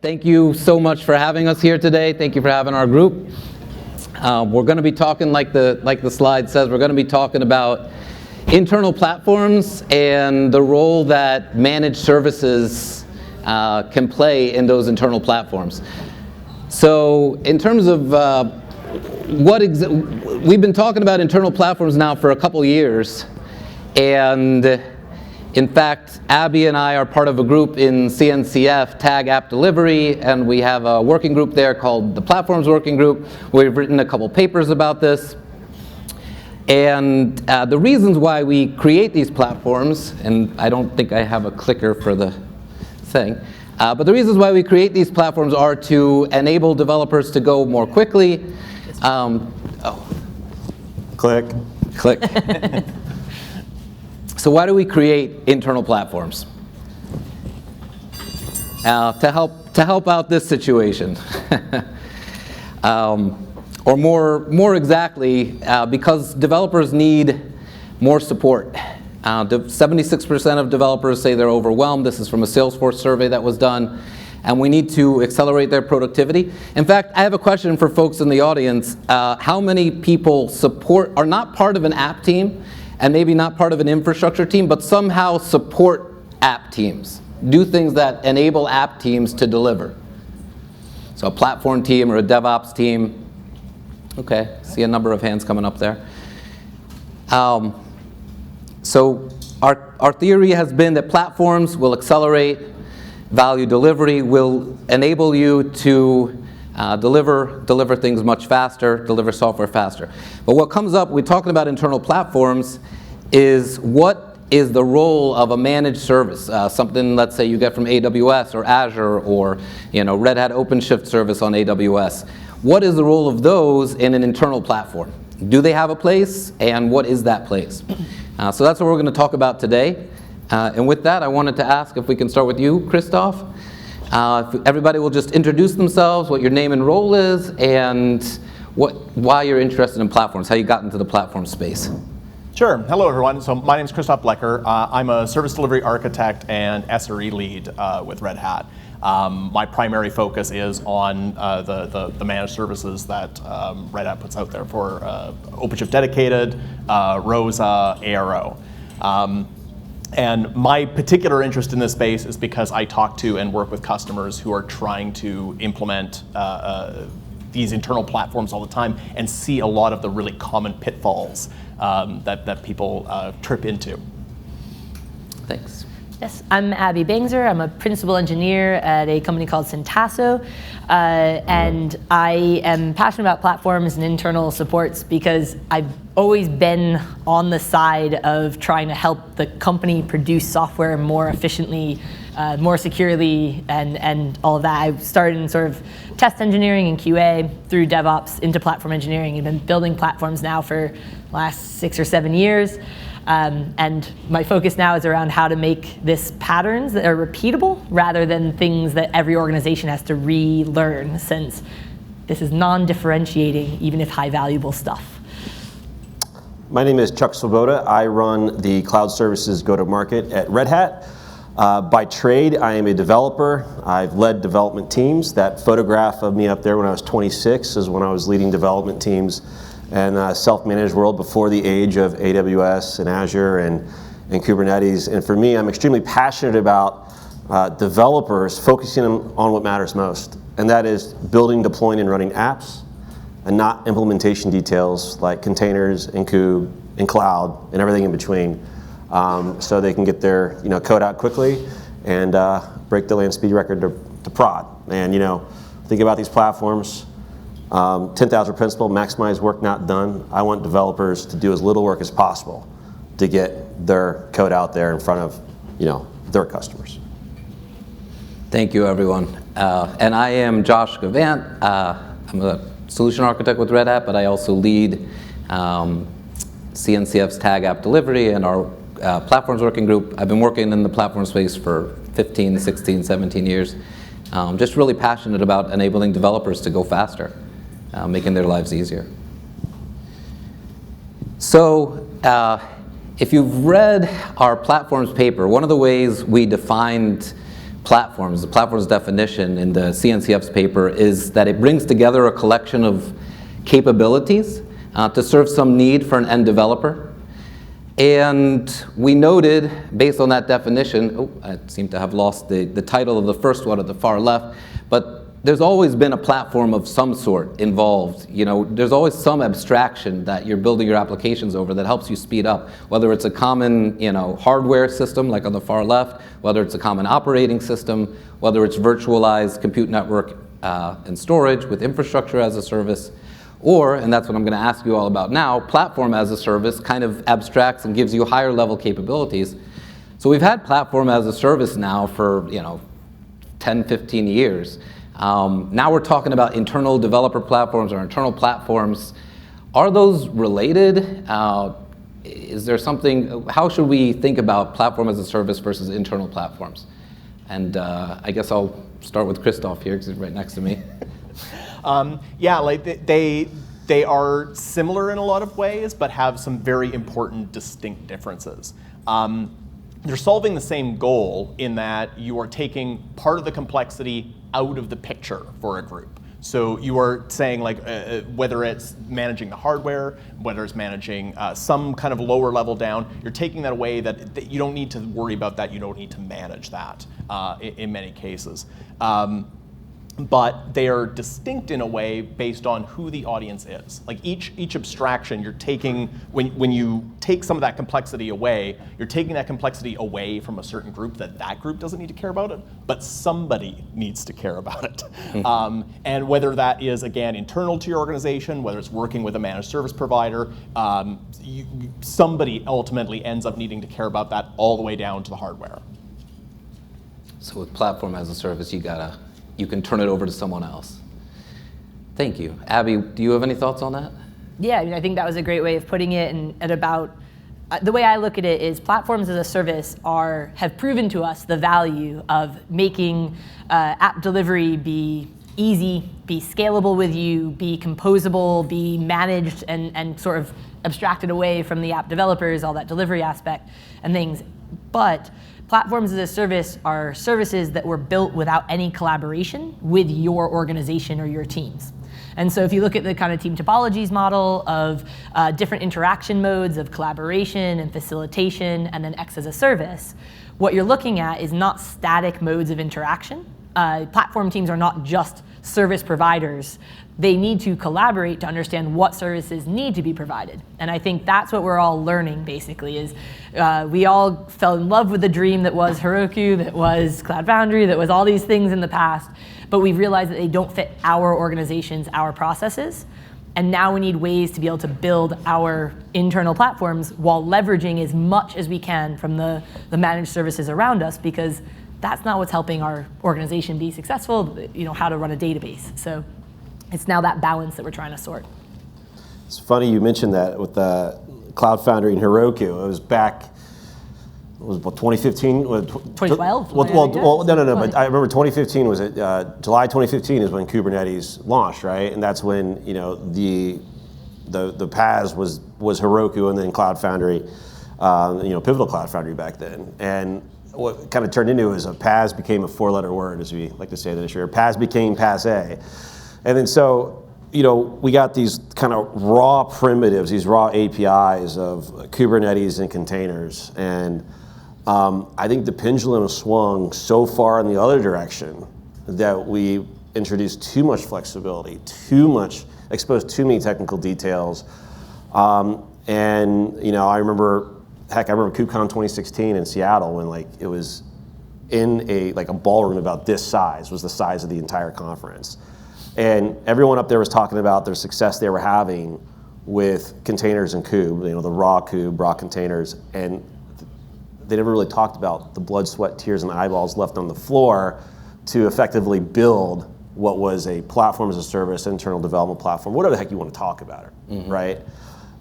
Thank you so much for having us here today. Thank you for having our group. We're going to be talking, like the slide says, we're going to be talking about internal platforms and the role that managed services can play in those internal platforms. So in terms of we've been talking about internal platforms now for a couple years, and in fact, Abby and I are part of a group in CNCF, Tag App Delivery, and we have a working group there called the Platforms Working Group. We've written a couple papers about this. And the reasons why we create these platforms, and I don't think I have a clicker for the thing, but the reasons why we create these platforms are to enable developers to go more quickly. Click. So why do we create internal platforms? To help out this situation. Or more exactly, because developers need more support. 76% of developers say they're overwhelmed. This is from a Salesforce survey that was done. And we need to accelerate their productivity. In fact, I have a question for folks in the audience. How many people are not part of an app team, and maybe not part of an infrastructure team, but somehow support app teams? Do things that enable app teams to deliver. So a platform team or a DevOps team. Okay, see a number of hands coming up there. So our theory has been that platforms will accelerate value delivery, will enable you to deliver things much faster, deliver software faster. But what comes up, we're talking about internal platforms, is what is the role of a managed service? Something, let's say, you get from AWS or Azure or Red Hat OpenShift service on AWS. What is the role of those in an internal platform? Do they have a place, and what is that place? So that's what we're going to talk about today. And with that, I wanted to ask if we can start with you, Christoph. If everybody will just introduce themselves, what your name and role is, and why you're interested in platforms, how you got into the platform space. Sure. Hello, everyone. So my name is Christoph Blecker. I'm a service delivery architect and SRE lead with Red Hat. My primary focus is on the managed services that Red Hat puts out there for OpenShift Dedicated, Rosa, Arrow. And my particular interest in this space is because I talk to and work with customers who are trying to implement these internal platforms all the time and see a lot of the really common pitfalls that people trip into. Thanks. Yes, I'm Abby Bangzer. I'm a principal engineer at a company called Syntasso, and I am passionate about platforms and internal supports because I've always been on the side of trying to help the company produce software more efficiently, more securely, and all of that. I started in sort of test engineering and QA through DevOps into platform engineering, and been building platforms now for the last 6 or 7 years. And my focus now is around how to make this patterns that are repeatable rather than things that every organization has to relearn, since this is non-differentiating, even if high valuable stuff. My name is Chuck Svoboda. I run the cloud services go-to-market at Red Hat. By trade, I am a developer. I've led development teams. That photograph of me up there when I was 26 is when I was leading development teams in a self-managed world before the age of AWS and Azure and Kubernetes. And for me, I'm extremely passionate about developers focusing on what matters most, and that is building, deploying, and running apps, and not implementation details like containers and kube and cloud and everything in between, so they can get their code out quickly and break the land speed record to prod. And think about these platforms. 10,000 principle, maximize work not done. I want developers to do as little work as possible to get their code out there in front of their customers. Thank you, everyone. And I am Josh Gavant. I'm a solution architect with Red Hat, but I also lead CNCF's Tag App Delivery and our platforms working group. I've been working in the platform space for 15, 16, 17 years. Just really passionate about enabling developers to go faster, making their lives easier. So if you've read our platforms paper, one of the ways we defined platforms, the platform's definition in the CNCF's paper is that it brings together a collection of capabilities to serve some need for an end developer. And we noted, based on that definition, I seem to have lost the title of the first one at the far left, but there's always been a platform of some sort involved. You know, there's always some abstraction that you're building your applications over that helps you speed up, whether it's a common, hardware system like on the far left, whether it's a common operating system, whether it's virtualized compute network and storage with infrastructure as a service, or, and that's what I'm going to ask you all about now, platform as a service kind of abstracts and gives you higher level capabilities. So we've had platform as a service now for 10, 15 years. Now we're talking about internal developer platforms or internal platforms. Are those related? Is there something, how should we think about platform as a service versus internal platforms? And I guess I'll start with Christoph here because he's right next to me. Yeah, like they are similar in a lot of ways, but have some very important distinct differences. They're solving the same goal in that you are taking part of the complexity out of the picture for a group. So you are saying whether it's managing the hardware, whether it's managing some kind of lower level down, you're taking that away that you don't need to worry about that, you don't need to manage that in many cases. But they are distinct in a way based on who the audience is. Like each abstraction, you're taking, when you take some of that complexity away, you're taking that complexity away from a certain group that group doesn't need to care about it, but somebody needs to care about it. And whether that is, again, internal to your organization, whether it's working with a managed service provider, somebody ultimately ends up needing to care about that all the way down to the hardware. So with platform as a service, you can turn it over to someone else. Thank you. Abby, do you have any thoughts on that? Yeah, I think that was a great way of putting it. And at about the way I look at it is platforms as a service have proven to us the value of making app delivery be easy, be scalable with you, be composable, be managed and sort of abstracted away from the app developers, all that delivery aspect and things. But platforms as a service are services that were built without any collaboration with your organization or your teams. And so if you look at the kind of team topologies model of different interaction modes of collaboration and facilitation and then X as a service, what you're looking at is not static modes of interaction. Platform teams are not just service providers. They need to collaborate to understand what services need to be provided. And I think that's what we're all learning, basically, is we all fell in love with the dream that was Heroku, that was Cloud Foundry, that was all these things in the past, but we've realized that they don't fit our organizations, our processes. And now we need ways to be able to build our internal platforms while leveraging as much as we can from the managed services around us, because that's not what's helping our organization be successful, how to run a database. So it's now that balance that we're trying to sort. It's funny you mentioned that with the Cloud Foundry and Heroku. It was back, 2015? 2012? Well, no, but I remember 2015 was July 2015 is when Kubernetes launched, right? And that's when, the PaaS was Heroku and then Cloud Foundry, pivotal Cloud Foundry back then. And what kind of turned into is a PaaS became a four-letter word, as we like to say this year. PaaS became PaaS-A. And then so, we got these kind of raw primitives, these raw APIs of Kubernetes and containers. And I think the pendulum swung so far in the other direction that we introduced too much flexibility, exposed too many technical details. And, I remember KubeCon 2016 in Seattle when it was in a ballroom about this size, was the size of the entire conference. And everyone up there was talking about their success they were having with containers and Kube, the raw containers, and they never really talked about the blood, sweat, tears, and eyeballs left on the floor to effectively build what was a platform as a service, internal development platform, whatever the heck you want to talk about it, right?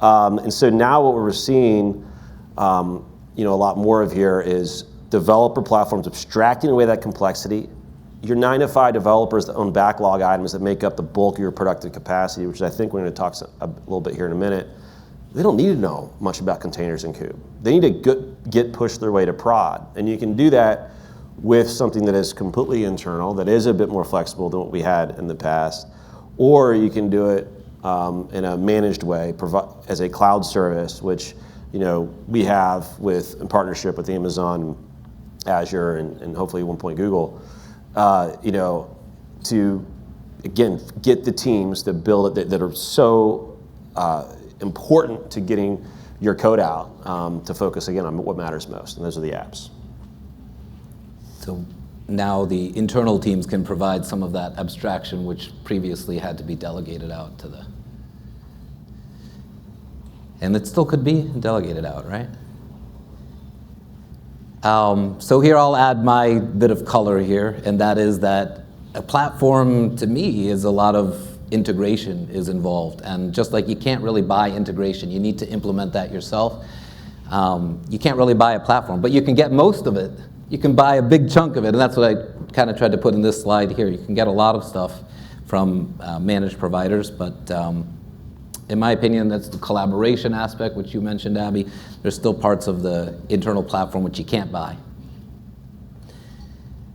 And so now what we're seeing, a lot more of here is developer platforms abstracting away that complexity. Your 9-to-5 developers that own backlog items that make up the bulk of your productive capacity, which I think we're going to talk a little bit here in a minute, they don't need to know much about containers and Kube. They need to get pushed their way to prod. And you can do that with something that is completely internal, that is a bit more flexible than what we had in the past, or you can do it in a managed way, as a cloud service, which we have in partnership with Amazon, Azure, and hopefully at one point Google, to again get the teams that build it that are so important to getting your code out to focus again on what matters most, and those are the apps. So now the internal teams can provide some of that abstraction which previously had to be delegated out to and it still could be delegated out, right? So here I'll add my bit of color here, and that is that a platform to me is a lot of integration is involved, and just like you can't really buy integration, you need to implement that yourself. You can't really buy a platform, but you can get most of it. You can buy a big chunk of it, and that's what I kind of tried to put in this slide here. You can get a lot of stuff from managed providers, but in my opinion, that's the collaboration aspect, which you mentioned, Abby. There's still parts of the internal platform which you can't buy.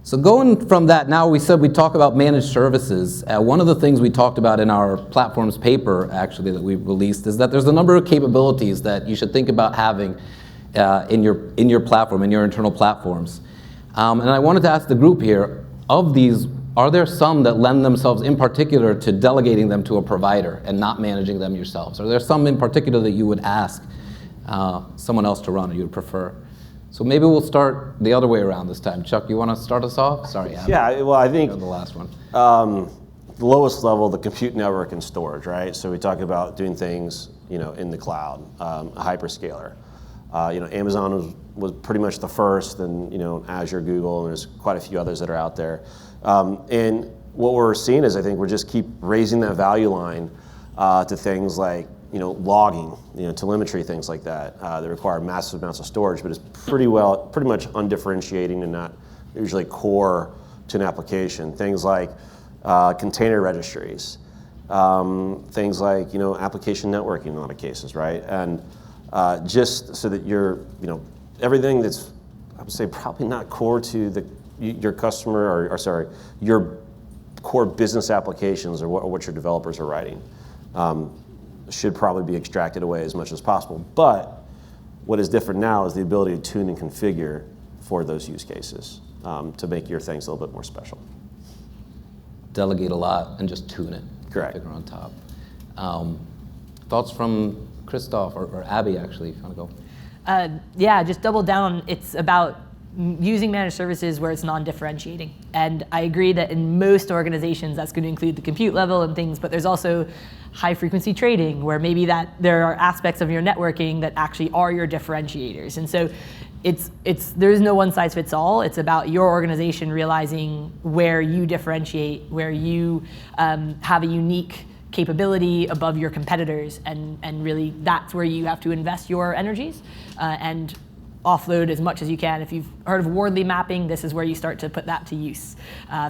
So going from that, now we said we talk about managed services. One of the things we talked about in our platforms paper, actually, that we released, is that there's a number of capabilities that you should think about having in your platform, in your internal platforms. And I wanted to ask the group here, of these, are there some that lend themselves in particular to delegating them to a provider and not managing them yourselves? Are there some in particular that you would ask someone else to run or you would prefer? So maybe we'll start the other way around this time. Chuck, you want to start us off? Sorry, Abby. Yeah, well, I think the last one. The lowest level, the compute network and storage, right? So we talk about doing things, in the cloud, a hyperscaler. Amazon was pretty much the first, and Azure, Google, and there's quite a few others that are out there. And what we're seeing is, I think, we're just keep raising that value line to things like logging, telemetry, things like that that require massive amounts of storage, but it's pretty much undifferentiating and not usually core to an application. Things like container registries, things like application networking in a lot of cases, right? And just so that you're everything that's, I would say, probably not core to your customer or your core business applications or what your developers are writing. Should probably be extracted away as much as possible. But what is different now is the ability to tune and configure for those use cases to make your things a little bit more special. Delegate a lot and just tune it. Correct. Figure on top. Thoughts from Christoph or Abby, actually, if you want to go. Yeah, just double down. It's about using managed services where it's non-differentiating. And I agree that in most organizations that's going to include the compute level and things, but there's also high frequency trading where maybe that there are aspects of your networking that actually are your differentiators. And so there's no one size fits all. It's about your organization realizing where you differentiate, where you have a unique capability above your competitors, and really that's where you have to invest your energies and offload as much as you can. If you've heard of Wardley mapping, this is where you start to put that to use.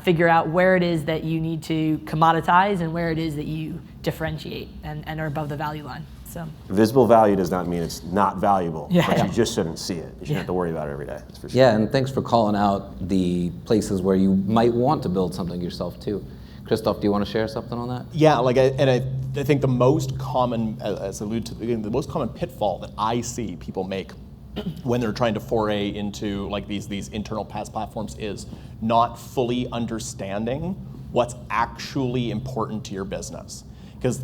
Figure out where it is that you need to commoditize and where it is that you differentiate and are above the value line. So visible value does not mean it's not valuable, Yeah. but you just shouldn't see it. You shouldn't have to worry about it every day. That's for sure. Yeah, and thanks for calling out the places where you might want to build something yourself too. Christoph, do you want to share something on that? Yeah, I think the most common, as alluded to, the most common pitfall that I see people make when they're trying to foray into like these internal PaaS platforms is not fully understanding what's actually important to your business. Because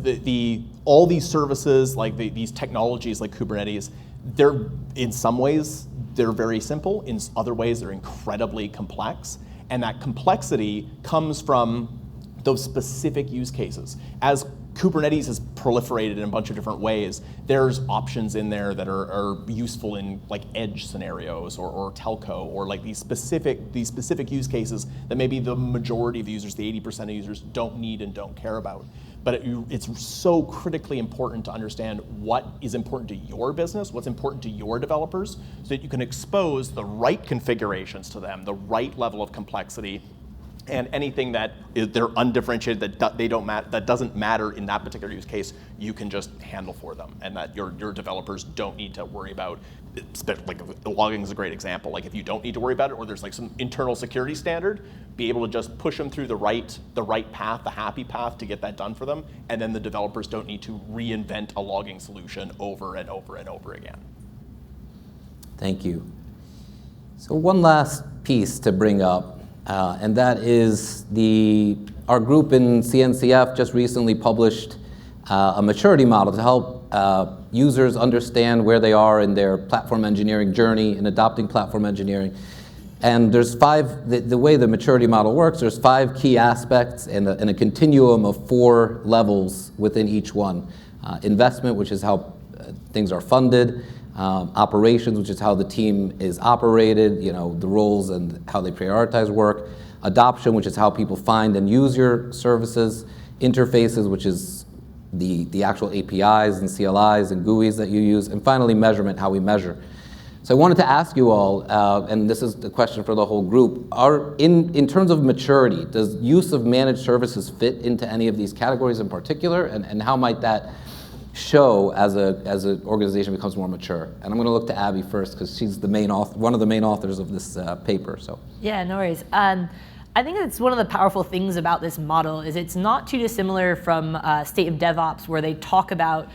all these services, like these technologies like Kubernetes, they're in some ways they're very simple, in other ways they're incredibly complex, and that complexity comes from those specific use cases. As Kubernetes has proliferated in a bunch of different ways, there's options in there that are useful in like edge scenarios or telco or like these specific use cases that maybe the majority of the users, the 80% of users, don't need and don't care about. But it's so critically important to understand what is important to your business, what's important to your developers, so that you can expose the right configurations to them, the right level of complexity, And anything that they're undifferentiated, that doesn't matter in that particular use case, you can just handle for them, and that your developers don't need to worry about. Like logging is a great example. Like if you don't need to worry about it, or there's like some internal security standard, be able to just push them through the right path, the happy path, to get that done for them, and then the developers don't need to reinvent a logging solution over and over and over again. Thank you. So one last piece to bring up. And that is our group in CNCF just recently published a maturity model to help users understand where they are in their platform engineering journey in adopting platform engineering. And there's the way the maturity model works, there's 5 key aspects and a continuum of 4 levels within each one. Investment, which is how things are funded. Operations, which is how the team is operated, the roles and how they prioritize work. Adoption, which is how people find and use your services. Interfaces, which is the actual APIs and CLIs and GUIs that you use. And finally, measurement, how we measure. So I wanted to ask you all, and this is the question for the whole group, in terms of maturity, does use of managed services fit into any of these categories in particular? And how might that show as an organization becomes more mature? And I'm going to look to Abby first because she's one of the main authors of this paper. So yeah, no worries. I think it's one of the powerful things about this model is it's not too dissimilar from State of DevOps, where they talk about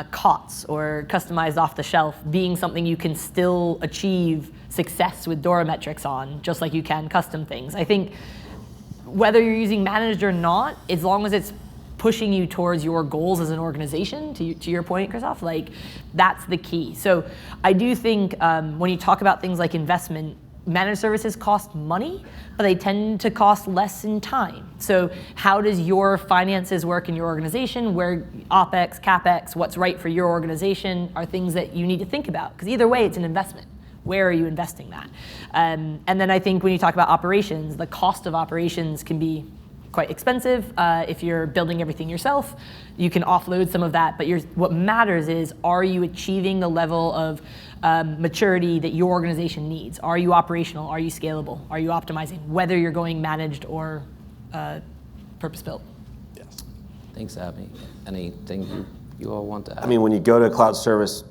COTS, or customized off the shelf, being something you can still achieve success with DORA metrics on, just like you can custom things. I think whether you're using managed or not, as long as it's pushing you towards your goals as an organization, to your point, Christoph, like that's the key. So I do think when you talk about things like investment, managed services cost money, but they tend to cost less in time. So how does your finances work in your organization, where OpEx, CapEx, what's right for your organization are things that you need to think about, because either way it's an investment. Where are you investing that? And then I think when you talk about operations, the cost of operations can be quite expensive. If you're building everything yourself, you can offload some of that, but what matters is, are you achieving the level of maturity that your organization needs? Are you operational? Are you scalable? Are you optimizing, whether you're going managed or purpose-built? Yes. Thanks, Abby. Anything you all want to add? I mean, when you go to a cloud service,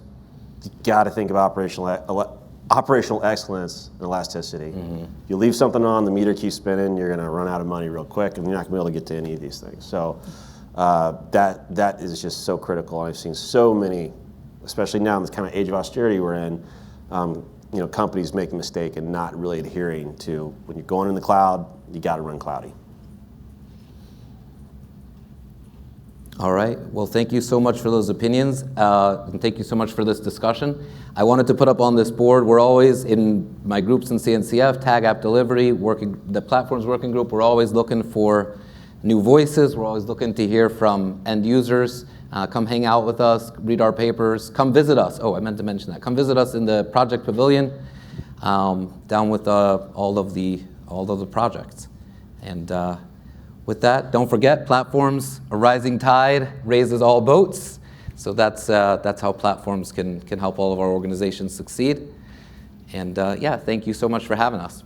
you got to think of operational excellence and elasticity. Mm-hmm. If you leave something on, the meter keeps spinning, you're going to run out of money real quick, and you're not going to be able to get to any of these things. So that is just so critical. I've seen so many, especially now in this kind of age of austerity we're in, companies make a mistake and not really adhering to, when you're going in the cloud, you got to run cloudy. All right. Well, thank you so much for those opinions, and thank you so much for this discussion. I wanted to put up on this board, we're always, in my groups in CNCF, Tag App Delivery, the Platforms Working Group, we're always looking for new voices. We're always looking to hear from end users. Come hang out with us, read our papers, come visit us. Oh, I meant to mention that. Come visit us in the Project Pavilion, down with all of the projects. And with that, don't forget, platforms, a rising tide raises all boats. So that's how platforms can help all of our organizations succeed. And yeah, thank you so much for having us.